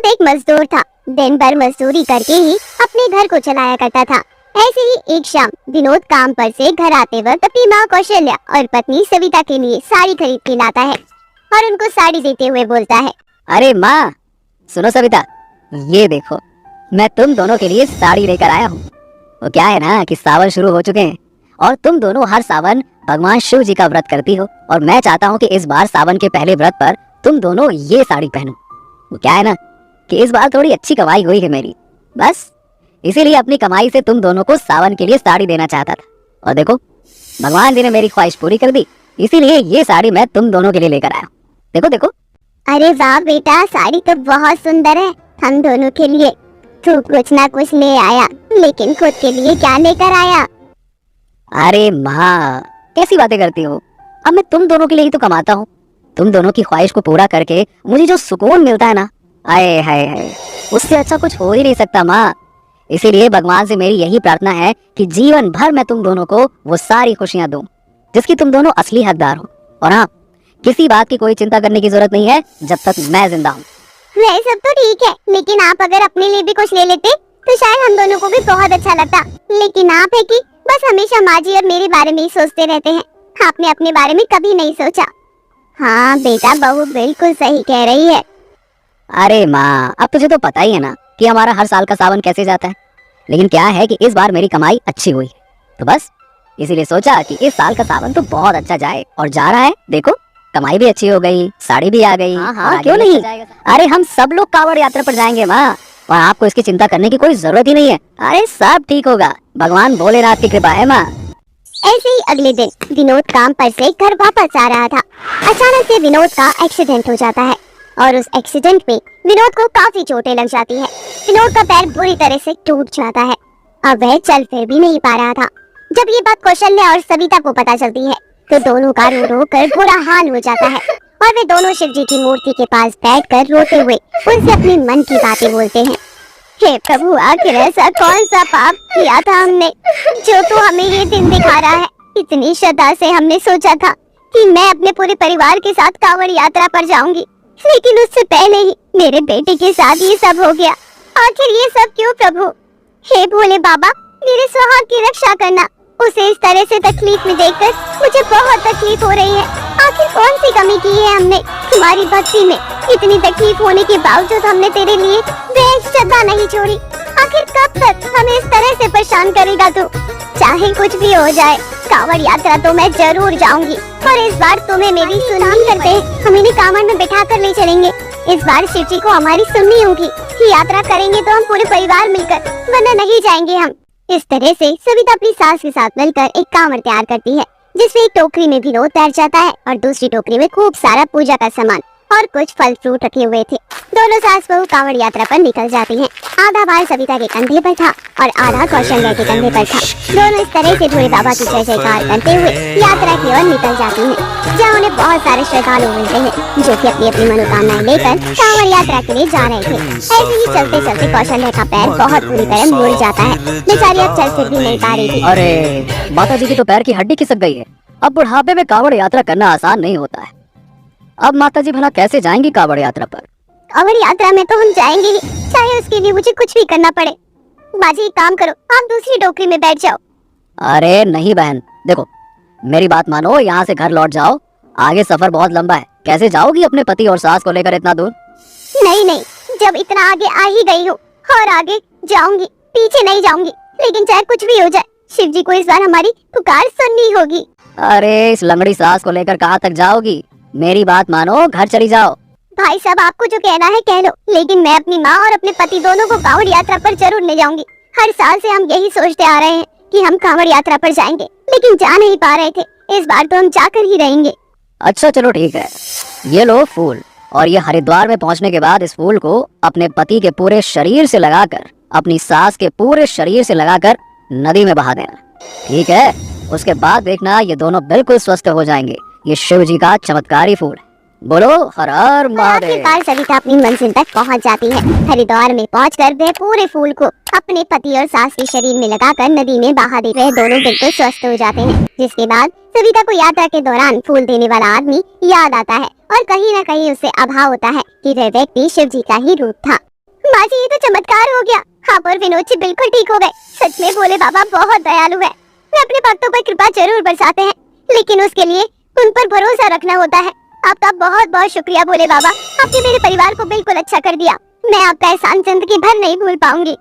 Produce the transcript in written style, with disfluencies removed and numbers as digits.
विनोद एक मजदूर था। दिन भर मजदूरी करके ही अपने घर को चलाया करता था। ऐसे ही एक शाम विनोद काम पर से घर आते वक्त अपनी माँ कौशल्या और पत्नी सविता के लिए साड़ी खरीद के लाता है और उनको साड़ी देते हुए बोलता है, अरे माँ, सुनो सविता, ये देखो मैं तुम दोनों के लिए साड़ी लेकर आया हूँ। वो क्या है ना कि सावन शुरू हो चुके हैं और तुम दोनों हर सावन भगवान शिव जी का व्रत करती हो और मैं चाहता हूँ कि इस बार सावन के पहले व्रत पर तुम दोनों ये साड़ी पहनो। वो क्या है ना कि इस बार थोड़ी अच्छी कमाई हुई है मेरी, बस इसीलिए अपनी कमाई से तुम दोनों को सावन के लिए साड़ी देना चाहता था और देखो भगवान जी ने मेरी ख्वाहिश पूरी कर दी, इसीलिए ये साड़ी मैं तुम दोनों के लिए लेकर आया। देखो देखो। अरे वाह बेटा, साड़ी तो बहुत सुंदर है हम दोनों के लिए। तू कुछ ना कुछ ले आया, लेकिन खुद के लिए क्या लेकर आया? अरे माँ, कैसी बातें करती हो? अब मैं तुम दोनों के लिए ही तो कमाता हूँ। तुम दोनों की ख्वाहिश को पूरा करके मुझे जो सुकून मिलता है ना, आए हाय हाय, उससे अच्छा कुछ हो ही नहीं सकता माँ। इसीलिए भगवान से मेरी यही प्रार्थना है कि जीवन भर मैं तुम दोनों को वो सारी खुशियाँ दूं जिसकी तुम दोनों असली हकदार हो। और हाँ, किसी बात की कोई चिंता करने की जरूरत नहीं है जब तक मैं जिंदा हूँ। वह सब तो ठीक है, लेकिन आप अगर अपने लिए भी कुछ ले लेते तो शायद हम दोनों को भी बहुत अच्छा लगता। लेकिन आप है कि बस हमेशा माँ जी और मेरे बारे में ही सोचते रहते हैं। आपने अपने बारे में कभी नहीं सोचा। हाँ बेटा, बहू बिल्कुल सही कह रही है। अरे माँ, अब तुझे तो पता ही है ना कि हमारा हर साल का सावन कैसे जाता है। लेकिन क्या है कि इस बार मेरी कमाई अच्छी हुई तो बस इसीलिए सोचा कि इस साल का सावन तो बहुत अच्छा जाए और जा रहा है। देखो कमाई भी अच्छी हो गई, साड़ी भी आ गई। हाँ, क्यों नहीं? अरे हम सब लोग कांवड़ यात्रा पर जाएंगे माँ, और आपको इसकी चिंता करने की कोई जरूरत ही नहीं है। अरे सब ठीक होगा, भगवान भोलेनाथ की कृपा है माँ। ऐसे ही अगले दिन विनोद काम पर से घर वापस आ रहा था। अचानक से विनोद का एक्सीडेंट हो जाता है और उस एक्सीडेंट में विनोद को काफी चोटें लग जाती है। विनोद का पैर बुरी तरह से टूट जाता है। अब वह चल फिर भी नहीं पा रहा था। जब ये बात कौशल्या और सविता को पता चलती है तो दोनों का रो रो कर बुरा हाल हो जाता है और वे दोनों शिव जी की मूर्ति के पास बैठकर रोते हुए उनसे अपने मन की बातें बोलते हैं। हे प्रभु, आखिर ऐसा कौन सा पाप किया था हमने जो तू हमें ये दिन दिखा रहा है? इतनी श्रद्धा से हमने सोचा था कि मैं अपने पूरे परिवार के साथ कांवड़ यात्रा पर जाऊंगी, लेकिन उससे पहले ही मेरे बेटे के साथ ये सब हो गया। आखिर ये सब क्यों प्रभु? हे भोले बाबा, मेरे सुहाग की रक्षा करना। उसे इस तरह से तकलीफ में देखकर मुझे बहुत तकलीफ हो रही है। आखिर कौन सी कमी की है हमने तुम्हारी भक्ति में? इतनी तकलीफ होने के बावजूद हमने तेरे लिए बेहद श्रद्धा नहीं छोड़ी। आखिर कब तक हमें इस तरह से परेशान करेगा तू? चाहे कुछ भी हो जाए, कांवड़ यात्रा तो मैं जरूर जाऊंगी। और इस बार तुम्हें मेरी सुनाम करते हैं, हम इन्हें कांवड़ में बैठा कर ले चलेंगे। इस बार शिव जी को हमारी सुननी होगी कि यात्रा करेंगे तो हम पूरे परिवार मिलकर, वरना नहीं जाएंगे हम। इस तरह से सविता अपनी सास के साथ मिलकर एक कांवड़ तैयार करती है, जिसमें एक टोकरी में विनोद बैठ जाता है और दूसरी टोकरी में खूब सारा पूजा का सामान और कुछ फल फ्रूट रखे हुए थे। दोनों सास बहू कांवड़ यात्रा पर निकल जाती हैं। आधा भार सविता के कंधे पर था और आधा कौशल्या के कंधे पर था। दोनों इस तरह से भोले बाबा की जय जयकार करते हुए यात्रा की ओर निकल जाती हैं, जहाँ उन्हें बहुत सारे श्रद्धालु मिलते हैं जो कि अपनी अपनी मनोकामनाएं लेकर कांवड़ यात्रा के लिए जा रहे थे। ऐसे ही चलते चलते कौशल्या का पैर बहुत बुरी तरह मुड़ जाता है। बेचारी अब चल फिर भी नहीं पा रही थी। अरे माता जी की तो पैर की हड्डी खिसक गई है। अब बुढ़ापे में कांवड़ यात्रा करना आसान नहीं होता है। अब माता जी भला कैसे जाएंगी कांवड़ यात्रा पर? कांवड़ यात्रा में तो हम जाएंगे ही, चाहे उसके लिए मुझे कुछ भी करना पड़े। बाजी एक काम करो, आप दूसरी टोकरी में बैठ जाओ। अरे नहीं बहन, देखो मेरी बात मानो, यहाँ से घर लौट जाओ। आगे सफर बहुत लंबा है, कैसे जाओगी अपने पति और सास को लेकर इतना दूर? नहीं नहीं, जब इतना आगे आ ही गई हूँ और आगे जाऊंगी, पीछे नहीं जाऊंगी। लेकिन चाहे कुछ भी हो जाए, शिव जी को इस बार हमारी पुकार सुननी होगी। अरे इस लंगड़ी सास को लेकर कहाँ तक जाओगी? मेरी बात मानो, घर चली जाओ। भाई साहब, आपको जो कहना है कह लो, लेकिन मैं अपनी माँ और अपने पति दोनों को कांवड़ यात्रा पर जरूर ले जाऊंगी। हर साल से हम यही सोचते आ रहे हैं कि हम कांवड़ यात्रा पर जाएंगे, लेकिन जा नहीं पा रहे थे। इस बार तो हम जाकर ही रहेंगे। अच्छा चलो ठीक है, ये लो फूल, और ये हरिद्वार में पहुंचने के बाद इस फूल को अपने पति के पूरे शरीर से लगाकर, अपनी सास के पूरे शरीर से लगाकर नदी में बहा देना, ठीक है? उसके बाद देखना ये दोनों बिल्कुल स्वस्थ हो जाएंगे। ये शिव जी का चमत्कारी फूल। बोलो हर हर महादेव। आखिरकार सविता अपनी मंजिल तक पहुंच जाती है। हरिद्वार में पहुंचकर वे पूरे फूल को अपने पति और सास के शरीर में लगाकर नदी में बहा देते हैं। दोनों बिल्कुल स्वस्थ हो जाते हैं। जिसके बाद सविता को यात्रा के दौरान फूल देने वाला आदमी याद आता है और कहीं न कहीं उसे आभास होता है कि वह व्यक्ति शिव जी का ही रूप था। माँ जी, ये तो चमत्कार हो गया। आप और विनोद जी बिल्कुल ठीक हो गए। सच में भोले बाबा बहुत दयालु है। वे अपने भक्तों पर कृपा जरूर बरसाते हैं, लेकिन उसके लिए उन पर भरोसा रखना होता है। आपका बहुत बहुत शुक्रिया भोले बाबा। आपने मेरे परिवार को बिल्कुल अच्छा कर दिया। मैं आपका एहसान जिंदगी भर नहीं भूल पाऊंगी।